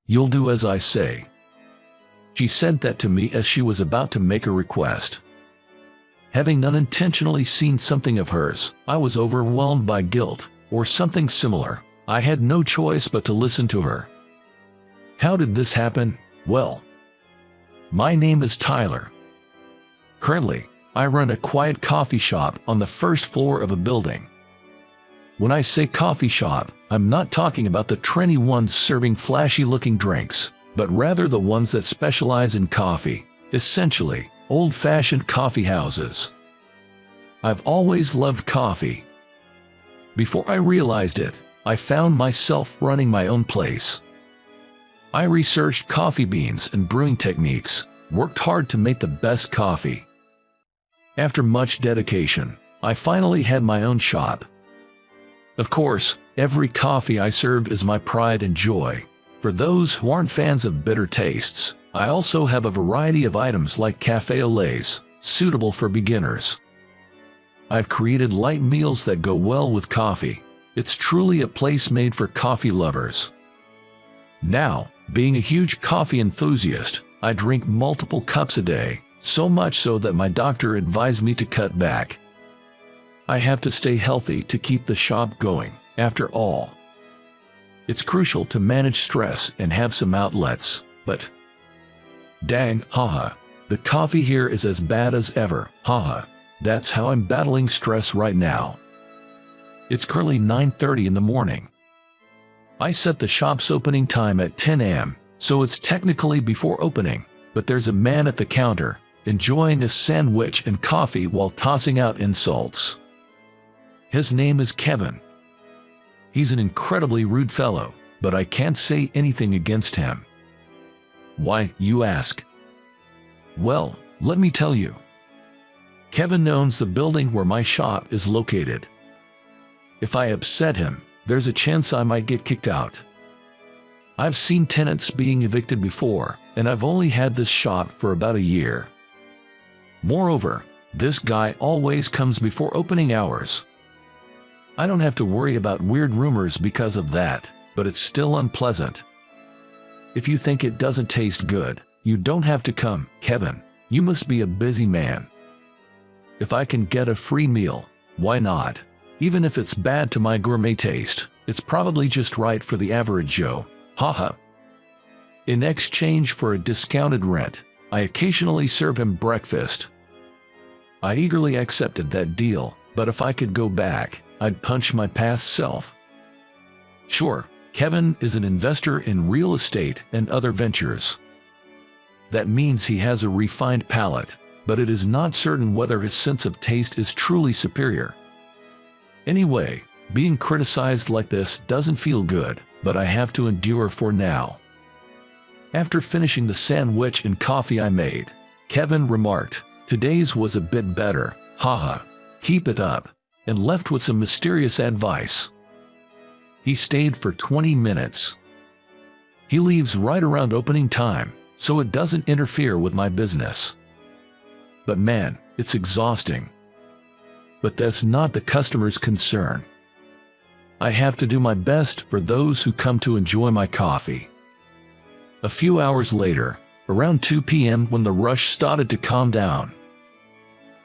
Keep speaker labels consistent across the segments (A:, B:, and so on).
A: You'll do as I say." She said that to me as she was about to make a request. Having unintentionally seen something of hers, I was overwhelmed by guilt, or something similar. I had no choice but to listen to her. How did this happen? Well, my name is Tyler. Currently, I run a quiet coffee shop on the first floor of a building. When I say coffee shop, I'm not talking about the trendy ones serving flashy-looking drinks, but rather the ones that specialize in coffee, essentially, old-fashioned coffee houses. I've always loved coffee. Before I realized it, I found myself running my own place. I researched coffee beans and brewing techniques, worked hard to make the best coffee. After much dedication, I finally had my own shop. Of course, every coffee I serve is my pride and joy. For those who aren't fans of bitter tastes, I also have a variety of items like café au laits, suitable for beginners. I've created light meals that go well with coffee. It's truly a place made for coffee lovers. Now, being a huge coffee enthusiast, I drink multiple cups a day, so much so that my doctor advised me to cut back. I have to stay healthy to keep the shop going, after all. It's crucial to manage stress and have some outlets, but dang, haha, the coffee here is as bad as ever, haha. That's how I'm battling stress right now. It's currently 9:30 in the morning. I set the shop's opening time at 10 a.m., so it's technically before opening, but there's a man at the counter, enjoying a sandwich and coffee while tossing out insults. His name is Kevin. He's an incredibly rude fellow, but I can't say anything against him. Why, you ask? Well, let me tell you. Kevin owns the building where my shop is located. If I upset him, there's a chance I might get kicked out. I've seen tenants being evicted before, and I've only had this shop for about a year. Moreover, this guy always comes before opening hours. I don't have to worry about weird rumors because of that, but it's still unpleasant. If you think it doesn't taste good, you don't have to come, Kevin. You must be a busy man. If I can get a free meal, why not? Even if it's bad to my gourmet taste, it's probably just right for the average Joe. Haha. In exchange for a discounted rent, I occasionally serve him breakfast. I eagerly accepted that deal, but if I could go back, I'd punch my past self. Sure, Kevin is an investor in real estate and other ventures. That means he has a refined palate, but it is not certain whether his sense of taste is truly superior. Anyway, being criticized like this doesn't feel good, but I have to endure for now. After finishing the sandwich and coffee I made, Kevin remarked, "Today's was a bit better, haha, keep it up," and left with some mysterious advice. He stayed for 20 minutes. He leaves right around opening time, so it doesn't interfere with my business. But man, it's exhausting. But that's not the customer's concern. I have to do my best for those who come to enjoy my coffee. A few hours later, around 2 p.m. when the rush started to calm down,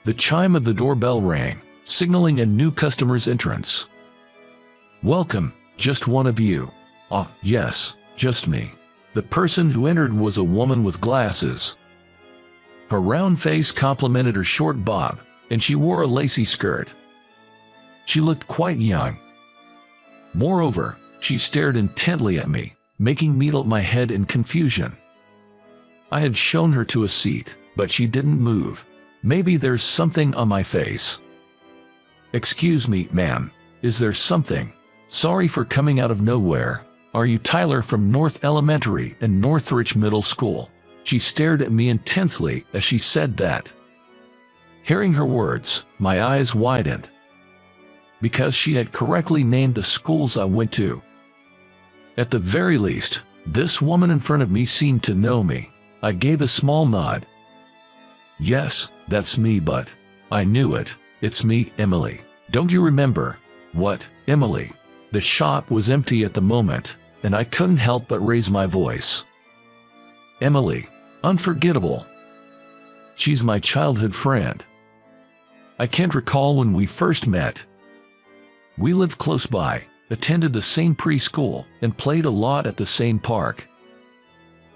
A: the chime of the doorbell rang, signaling a new customer's entrance. "Welcome, just one of you." "Ah, yes, just me." The person who entered was a woman with glasses. Her round face complemented her short bob, and she wore a lacy skirt. She looked quite young. Moreover, she stared intently at me, making me tilt my head in confusion. I had shown her to a seat, but she didn't move. Maybe there's something on my face. "Excuse me, ma'am, is there something? Sorry for coming out of nowhere. Are you Tyler from North Elementary and Northridge Middle School?" She stared at me intensely as she said that. Hearing her words, my eyes widened. Because she had correctly named the schools I went to. At the very least, this woman in front of me seemed to know me. I gave a small nod. "Yes, that's me, but..." "I knew it. It's me, Emily. Don't you remember?" "What, Emily?" The shop was empty at the moment. and I couldn't help but raise my voice. Emily, unforgettable. She's my childhood friend. I can't recall when we first met. We lived close by, attended the same preschool, and played a lot at the same park.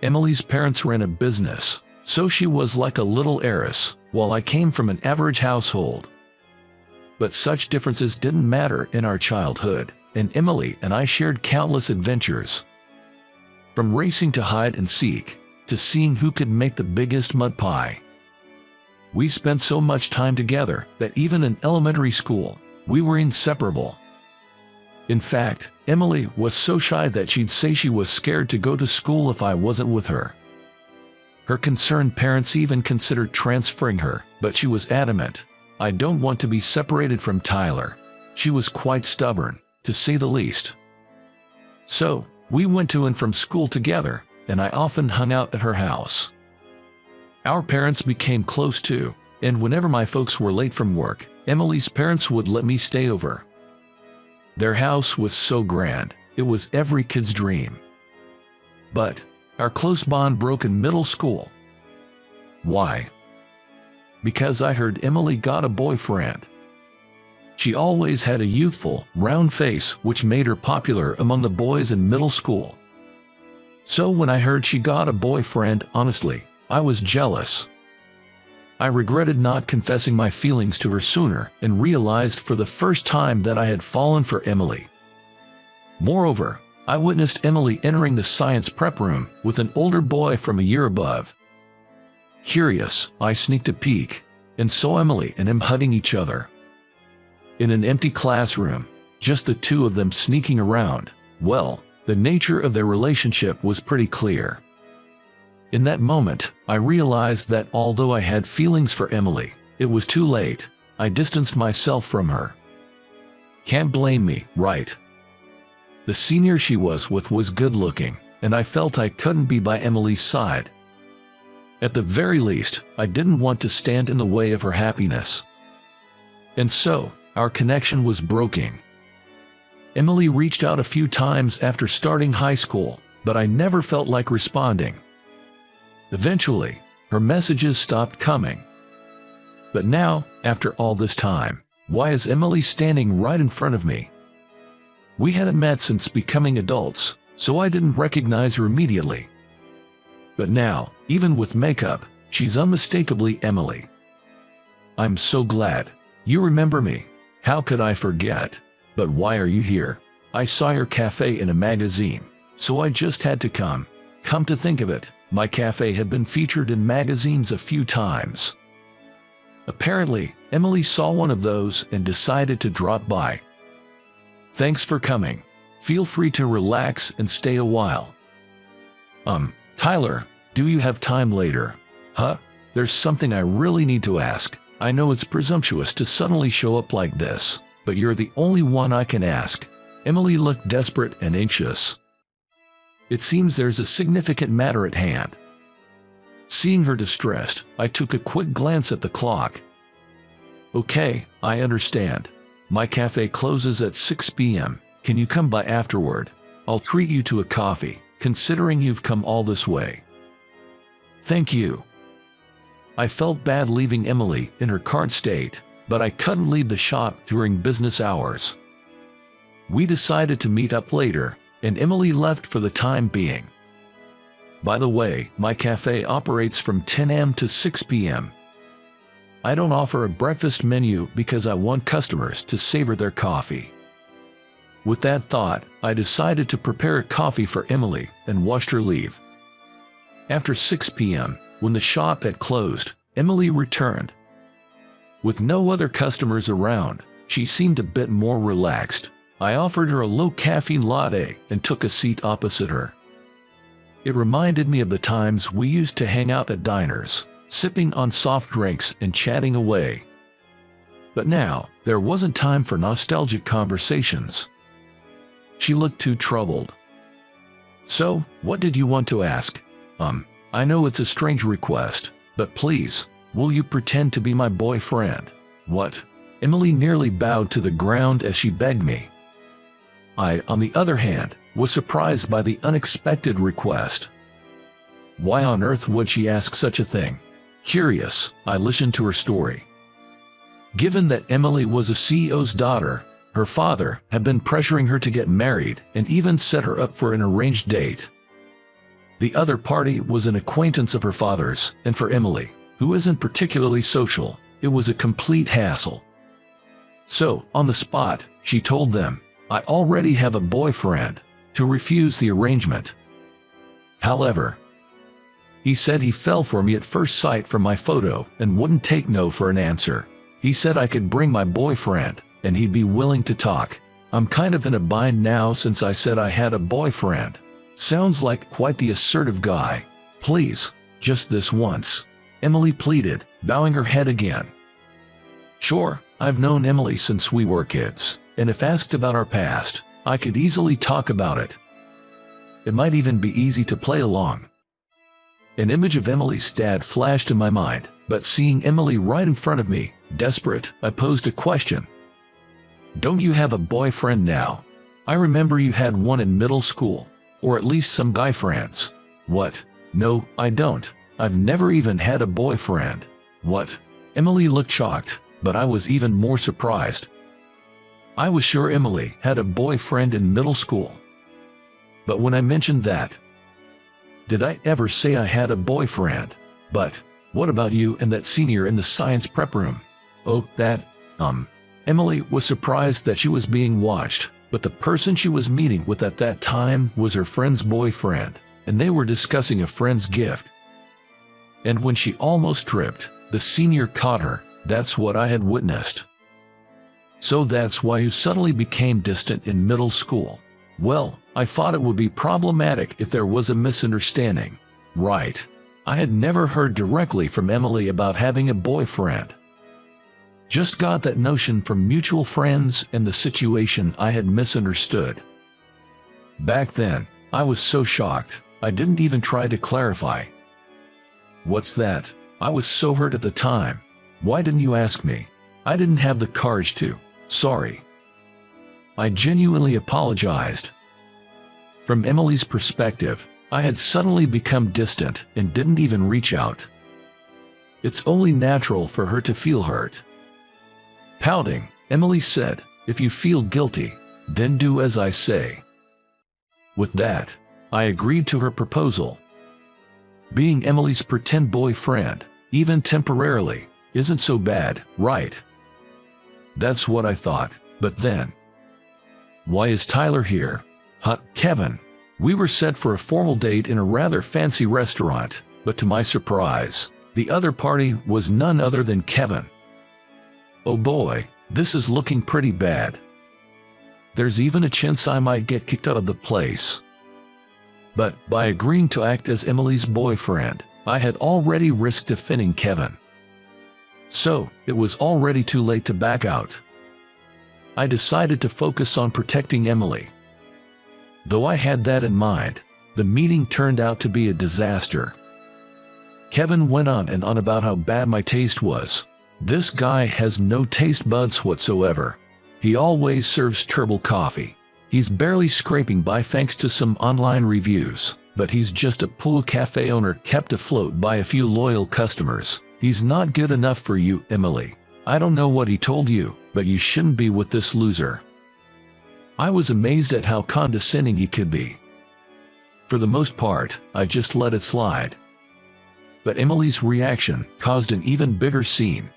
A: Emily's parents ran a business, so she was like a little heiress, while I came from an average household. But such differences didn't matter in our childhood, and Emily and I shared countless adventures. From racing to hide and seek, to seeing who could make the biggest mud pie. We spent so much time together that even in elementary school, we were inseparable. In fact, Emily was so shy that she'd say she was scared to go to school if I wasn't with her. Her concerned parents even considered transferring her, but she was adamant. I don't want to be separated from Tyler. She was quite stubborn, to say the least. So, we went to and from school together, and I often hung out at her house. Our parents became close too, and whenever my folks were late from work, Emily's parents would let me stay over. Their house was so grand, it was every kid's dream. But our close bond broke in middle school. Why? Because I heard Emily got a boyfriend. She always had a youthful, round face which made her popular among the boys in middle school. So when I heard she got a boyfriend, honestly, I was jealous. I regretted not confessing my feelings to her sooner and realized for the first time that I had fallen for Emily. Moreover, I witnessed Emily entering the science prep room with an older boy from a year above. Curious, I sneaked a peek and saw Emily and him hugging each other. In an empty classroom, just the two of them sneaking around. Well, the nature of their relationship was pretty clear. In that moment, I realized that although I had feelings for Emily, it was too late. I distanced myself from her. Can't blame me, right? The senior she was with was good-looking, and I felt I couldn't be by Emily's side. At the very least, I didn't want to stand in the way of her happiness. And so, our connection was broken. Emily reached out a few times after starting high school, but I never felt like responding. Eventually, her messages stopped coming. But now, after all this time, why is Emily standing right in front of me? We hadn't met since becoming adults, so I didn't recognize her immediately. But now, even with makeup, she's unmistakably Emily. I'm so glad. You remember me. How could I forget? But why are you here? I saw your cafe in a magazine, so I just had to come. Come to think of it, my cafe had been featured in magazines a few times. Apparently, Emily saw one of those and decided to drop by. Thanks for coming. Feel free to relax and stay a while. Tyler, do you have time later? Huh? There's something I really need to ask. I know it's presumptuous to suddenly show up like this, but you're the only one I can ask. Emily looked desperate and anxious. It seems there's a significant matter at hand. Seeing her distressed, I took a quick glance at the clock. Okay, I understand. My cafe closes at 6 p.m. Can you come by afterward? I'll treat you to a coffee, considering you've come all this way. Thank you. I felt bad leaving Emily in her current state, but I couldn't leave the shop during business hours. We decided to meet up later, and Emily left for the time being. By the way, my cafe operates from 10 a.m. to 6 p.m. I don't offer a breakfast menu because I want customers to savor their coffee. With that thought, I decided to prepare a coffee for Emily and watched her leave. After 6 p.m., when the shop had closed, Emily returned. With no other customers around, she seemed a bit more relaxed. I offered her a low-caffeine latte and took a seat opposite her. It reminded me of the times we used to hang out at diners, sipping on soft drinks and chatting away. But now, there wasn't time for nostalgic conversations. She looked too troubled. So, what did you want to ask? I know it's a strange request, but please, will you pretend to be my boyfriend? What? Emily nearly bowed to the ground as she begged me. I, on the other hand, was surprised by the unexpected request. Why on earth would she ask such a thing? Curious, I listened to her story. Given that Emily was a CEO's daughter, her father had been pressuring her to get married and even set her up for an arranged date. The other party was an acquaintance of her father's, and for Emily, who isn't particularly social, it was a complete hassle. So, on the spot, she told them, "I already have a boyfriend," to refuse the arrangement. However, he said he fell for me at first sight from my photo and wouldn't take no for an answer. He said I could bring my boyfriend, and he'd be willing to talk. I'm kind of in a bind now since I said I had a boyfriend. Sounds like quite the assertive guy. Please, just this once, Emily pleaded, bowing her head again. Sure, I've known Emily since we were kids, and if asked about our past, I could easily talk about it. It might even be easy to play along. An image of Emily's dad flashed in my mind, but seeing Emily right in front of me, desperate, I posed a question. Don't you have a boyfriend now? I remember you had one in middle school, or at least some guy friends. What? No, I don't. I've never even had a boyfriend. What? Emily looked shocked, but I was even more surprised. I was sure Emily had a boyfriend in middle school. But when I mentioned that, did I ever say I had a boyfriend? But, what about you and that senior in the science prep room? Oh, that, Emily was surprised that she was being watched, but the person she was meeting with at that time was her friend's boyfriend, and they were discussing a friend's gift. And when she almost tripped, the senior caught her. That's what I had witnessed. So that's why you suddenly became distant in middle school. Well, I thought it would be problematic if there was a misunderstanding. Right. I had never heard directly from Emily about having a boyfriend. Just got that notion from mutual friends and the situation I had misunderstood. Back then, I was so shocked, I didn't even try to clarify. What's that? I was so hurt at the time. Why didn't you ask me? I didn't have the courage to. Sorry. I genuinely apologized. From Emily's perspective, I had suddenly become distant and didn't even reach out. It's only natural for her to feel hurt. Pouting, Emily said, "If you feel guilty, then do as I say." With that, I agreed to her proposal. Being Emily's pretend boyfriend, even temporarily, isn't so bad, right? That's what I thought, but then... Why is Tyler here? Huh, Kevin. We were set for a formal date in a rather fancy restaurant, but to my surprise, the other party was none other than Kevin. Oh boy, this is looking pretty bad. There's even a chance I might get kicked out of the place. But by agreeing to act as Emily's boyfriend, I had already risked offending Kevin. So, it was already too late to back out. I decided to focus on protecting Emily. Though I had that in mind, the meeting turned out to be a disaster. Kevin went on and on about how bad my taste was. This guy has no taste buds whatsoever. He always serves turbo coffee. He's barely scraping by thanks to some online reviews, but he's just a pool cafe owner kept afloat by a few loyal customers. He's not good enough for you, Emily. I don't know what he told you, but you shouldn't be with this loser. I was amazed at how condescending he could be. For the most part, I just let it slide. But Emily's reaction caused an even bigger scene.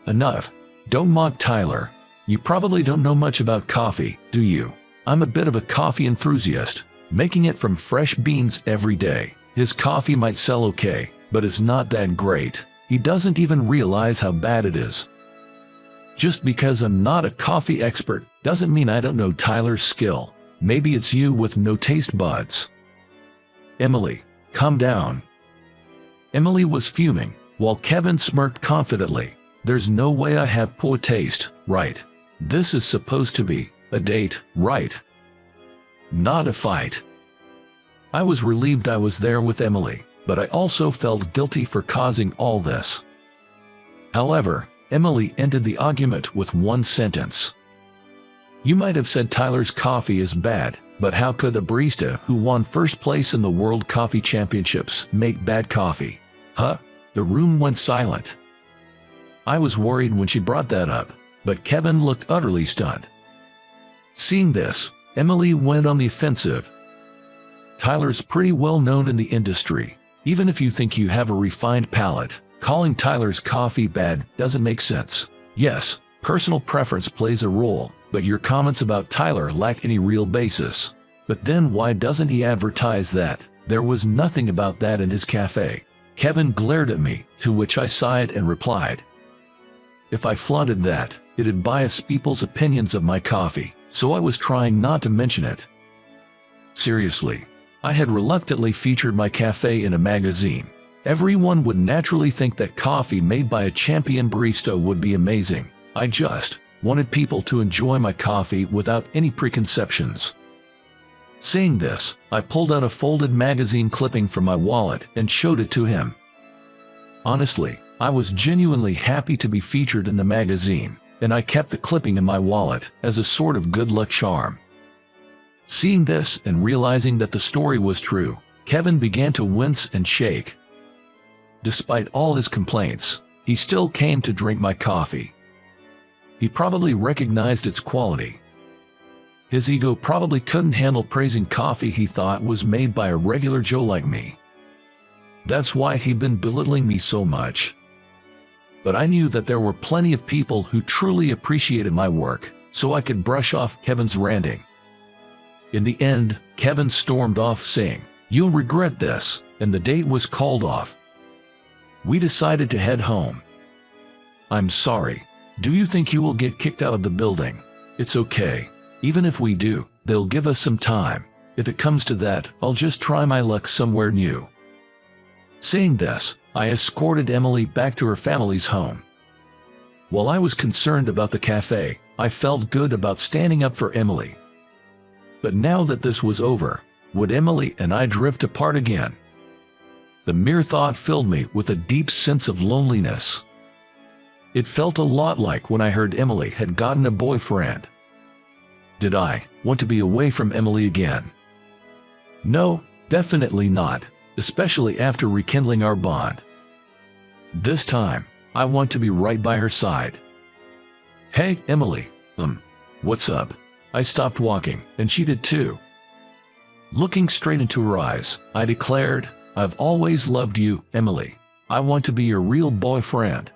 A: Enough. Don't mock Tyler. You probably don't know much about coffee, do you? I'm a bit of a coffee enthusiast, making it from fresh beans every day. His coffee might sell okay, but it's not that great. He doesn't even realize how bad it is. Just because I'm not a coffee expert doesn't mean I don't know Tyler's skill. Maybe it's you with no taste buds. Emily, calm down. Emily was fuming, while Kevin smirked confidently. There's no way I have poor taste, right? This is supposed to be a date, right? Not a fight. I was relieved I was there with Emily, but I also felt guilty for causing all this. However, Emily ended the argument with one sentence. You might have said Tyler's coffee is bad, But how could a barista who won first place in the World Coffee Championships make bad coffee? Huh? The room went silent. I was worried when she brought that up, but Kevin looked utterly stunned. Seeing this, Emily went on the offensive. Tyler's pretty well known in the industry. Even if you think you have a refined palate, calling Tyler's coffee bad doesn't make sense. Yes, personal preference plays a role, but your comments about Tyler lack any real basis. But then why doesn't he advertise that? There was nothing about that in his cafe. Kevin glared at me, to which I sighed and replied, if I flaunted that, it'd bias people's opinions of my coffee, so I was trying not to mention it. Seriously, I had reluctantly featured my cafe in a magazine. Everyone would naturally think that coffee made by a champion barista would be amazing. I just wanted people to enjoy my coffee without any preconceptions. Saying this, I pulled out a folded magazine clipping from my wallet and showed it to him. Honestly, I was genuinely happy to be featured in the magazine, and I kept the clipping in my wallet as a sort of good luck charm. Seeing this and realizing that the story was true, Kevin began to wince and shake. Despite all his complaints, he still came to drink my coffee. He probably recognized its quality. His ego probably couldn't handle praising coffee he thought was made by a regular Joe like me. That's why he'd been belittling me so much. But I knew that there were plenty of people who truly appreciated my work, so I could brush off Kevin's ranting. In the end, Kevin stormed off saying, "You'll regret this," and the date was called off. We decided to head home. I'm sorry. Do you think you will get kicked out of the building? It's okay. Even if we do, they'll give us some time. If it comes to that, I'll just try my luck somewhere new. Saying this, I escorted Emily back to her family's home. While I was concerned about the cafe, I felt good about standing up for Emily. But now that this was over, would Emily and I drift apart again? The mere thought filled me with a deep sense of loneliness. It felt a lot like when I heard Emily had gotten a boyfriend. Did I want to be away from Emily again? No, definitely not, especially after rekindling our bond. This time, I want to be right by her side. Hey, Emily, what's up? I stopped walking, and she did too. Looking straight into her eyes, I declared, I've always loved you, Emily. I want to be your real boyfriend.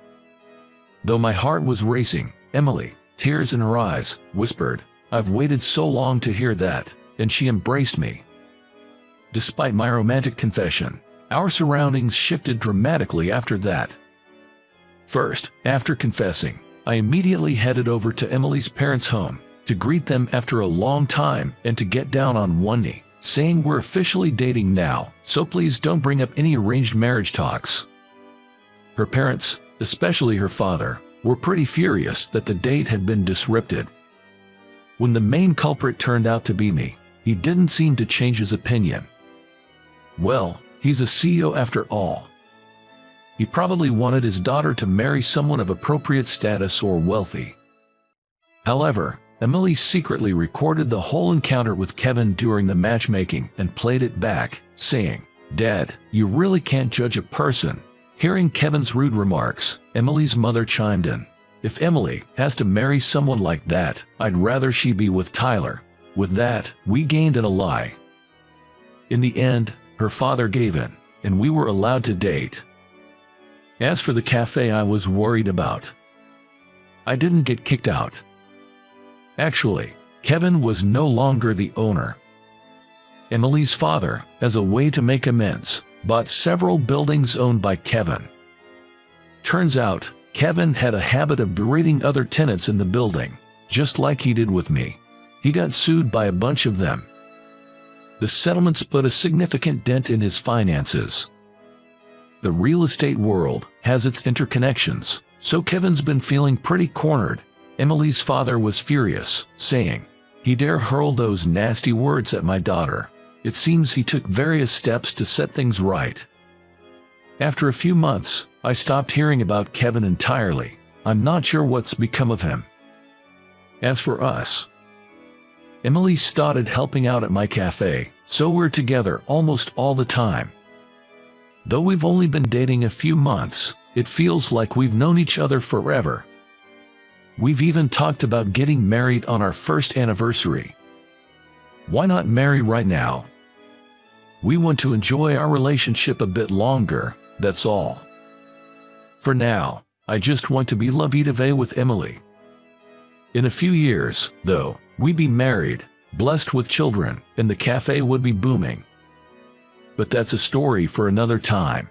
A: Though my heart was racing, Emily, tears in her eyes, whispered, I've waited so long to hear that, and she embraced me. Despite my romantic confession, our surroundings shifted dramatically after that. First, after confessing, I immediately headed over to Emily's parents' home to greet them after a long time and to get down on one knee, saying we're officially dating now, so please don't bring up any arranged marriage talks. Her parents, especially her father, were pretty furious that the date had been disrupted. When the main culprit turned out to be me, he didn't seem to change his opinion. Well, he's a CEO after all. He probably wanted his daughter to marry someone of appropriate status or wealthy. However, Emily secretly recorded the whole encounter with Kevin during the matchmaking and played it back, saying, Dad, you really can't judge a person. Hearing Kevin's rude remarks, Emily's mother chimed in. If Emily has to marry someone like that, I'd rather she be with Tyler. With that, we gained an ally. In the end, her father gave in, and we were allowed to date. As for the cafe I was worried about, I didn't get kicked out. Actually, Kevin was no longer the owner. Emily's father, as a way to make amends, bought several buildings owned by Kevin. Turns out, Kevin had a habit of berating other tenants in the building, just like he did with me. He got sued by a bunch of them. The settlements put a significant dent in his finances. The real estate world has its interconnections, so Kevin's been feeling pretty cornered. Emily's father was furious, saying, he dare hurl those nasty words at my daughter. It seems he took various steps to set things right. After a few months, I stopped hearing about Kevin entirely. I'm not sure what's become of him. As for us, Emily started helping out at my cafe, so we're together almost all the time. Though we've only been dating a few months, it feels like we've known each other forever. We've even talked about getting married on our first anniversary. Why not marry right now? We want to enjoy our relationship a bit longer, that's all. For now, I just want to be la vie de vie with Emily. In a few years, though, we'd be married, blessed with children, and the cafe would be booming. But that's a story for another time.